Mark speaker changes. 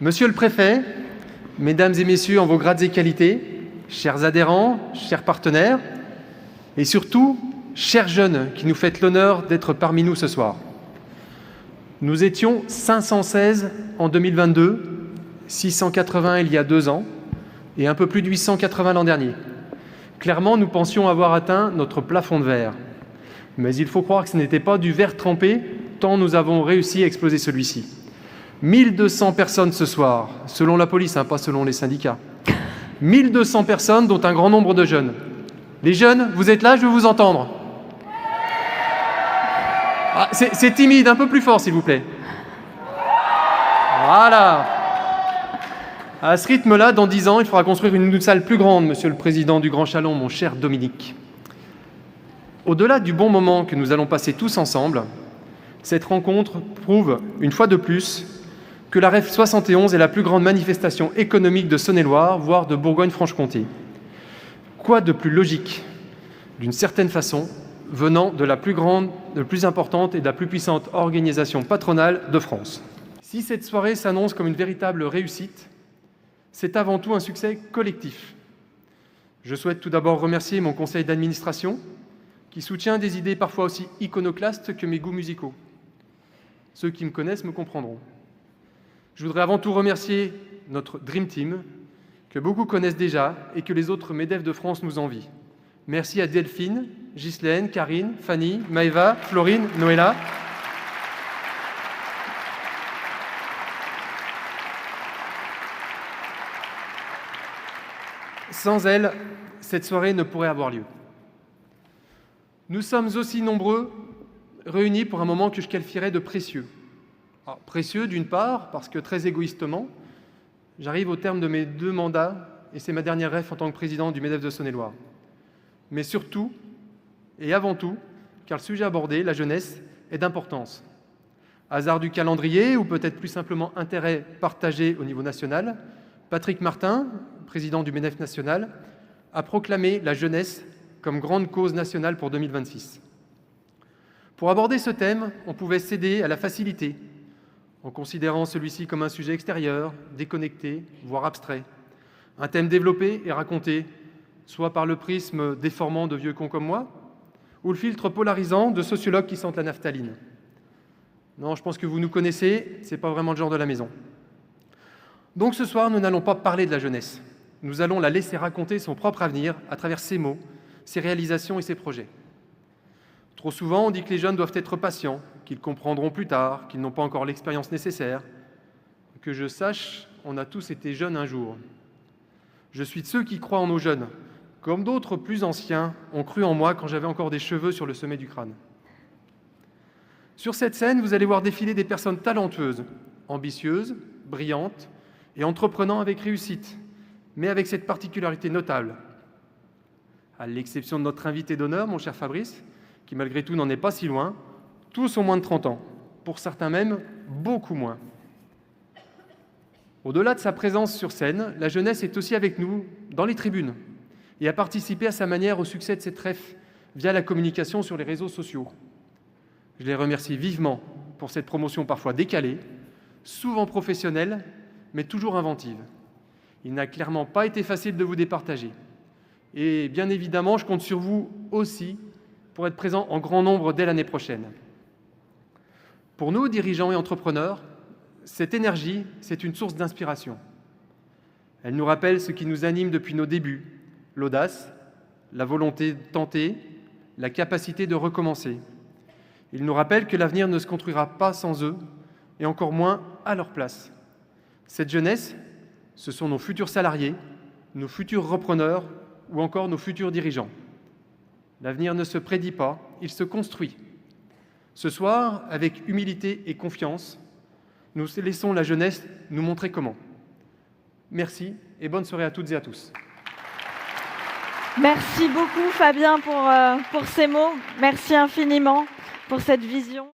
Speaker 1: Monsieur le Préfet, Mesdames et Messieurs en vos grades et qualités, chers adhérents, chers partenaires, et surtout, chers jeunes qui nous faites l'honneur d'être parmi nous ce soir. Nous étions 516 en 2022, 680 il y a 2 ans, et un peu plus de 880 l'an dernier. Clairement, nous pensions avoir atteint notre plafond de verre. Mais il faut croire que ce n'était pas du verre trempé, tant nous avons réussi à exploser celui-ci. 1200 personnes ce soir, selon la police, pas selon les syndicats. 1200 personnes, dont un grand nombre de jeunes. Les jeunes, vous êtes là, je veux vous entendre. Ah, c'est timide, un peu plus fort, s'il vous plaît. Voilà. À ce rythme-là, dans 10 ans, il faudra construire une salle plus grande, Monsieur le Président du Grand Chalon, mon cher Dominique. Au-delà du bon moment que nous allons passer tous ensemble, cette rencontre prouve, une fois de plus, que la REF 71 est la plus grande manifestation économique de Saône-et-Loire, voire de Bourgogne-Franche-Comté. Quoi de plus logique, d'une certaine façon, venant de la plus grande, de la plus importante et de la plus puissante organisation patronale de France. Si cette soirée s'annonce comme une véritable réussite, c'est avant tout un succès collectif. Je souhaite tout d'abord remercier mon conseil d'administration, qui soutient des idées parfois aussi iconoclastes que mes goûts musicaux. Ceux qui me connaissent me comprendront. Je voudrais avant tout remercier notre Dream Team, que beaucoup connaissent déjà et que les autres MEDEF de France nous envient. Merci à Delphine, Ghislaine, Karine, Fanny, Maëva, Florine, Noëlla. Sans elles, cette soirée ne pourrait avoir lieu. Nous sommes aussi nombreux réunis pour un moment que je qualifierais de précieux. Alors, précieux d'une part, parce que très égoïstement, j'arrive au terme de mes 2 mandats et c'est ma dernière REF en tant que président du MEDEF de Saône-et-Loire. Mais surtout, et avant tout, car le sujet abordé, la jeunesse, est d'importance. Hasard du calendrier ou peut-être plus simplement intérêt partagé au niveau national, Patrick Martin, président du MEDEF national, a proclamé la jeunesse comme grande cause nationale pour 2026. Pour aborder ce thème, on pouvait céder à la facilité, en considérant celui-ci comme un sujet extérieur, déconnecté, voire abstrait. Un thème développé et raconté, soit par le prisme déformant de vieux cons comme moi, ou le filtre polarisant de sociologues qui sentent la naphtaline. Non, je pense que vous nous connaissez, ce n'est pas vraiment le genre de la maison. Donc ce soir, nous n'allons pas parler de la jeunesse. Nous allons la laisser raconter son propre avenir à travers ses mots, ses réalisations et ses projets. Trop souvent, on dit que les jeunes doivent être patients, qu'ils comprendront plus tard, qu'ils n'ont pas encore l'expérience nécessaire. Que je sache, on a tous été jeunes un jour. Je suis de ceux qui croient en nos jeunes, comme d'autres plus anciens ont cru en moi quand j'avais encore des cheveux sur le sommet du crâne. Sur cette scène, vous allez voir défiler des personnes talentueuses, ambitieuses, brillantes et entreprenant avec réussite, mais avec cette particularité notable. À l'exception de notre invité d'honneur, mon cher Fabrice, qui malgré tout n'en est pas si loin, tous ont moins de 30 ans, pour certains même beaucoup moins. Au-delà de sa présence sur scène, la jeunesse est aussi avec nous dans les tribunes et a participé à sa manière au succès de cette REF via la communication sur les réseaux sociaux. Je les remercie vivement pour cette promotion parfois décalée, souvent professionnelle, mais toujours inventive. Il n'a clairement pas été facile de vous départager. Et bien évidemment, je compte sur vous aussi pour être présent en grand nombre dès l'année prochaine. Pour nous, dirigeants et entrepreneurs, cette énergie, c'est une source d'inspiration. Elle nous rappelle ce qui nous anime depuis nos débuts, l'audace, la volonté de tenter, la capacité de recommencer. Il nous rappelle que l'avenir ne se construira pas sans eux, et encore moins à leur place. Cette jeunesse, ce sont nos futurs salariés, nos futurs repreneurs ou encore nos futurs dirigeants. L'avenir ne se prédit pas, il se construit. Ce soir, avec humilité et confiance, nous laissons la jeunesse nous montrer comment. Merci et bonne soirée à toutes et à tous.
Speaker 2: Merci beaucoup Fabien pour ces mots. Merci infiniment pour cette vision.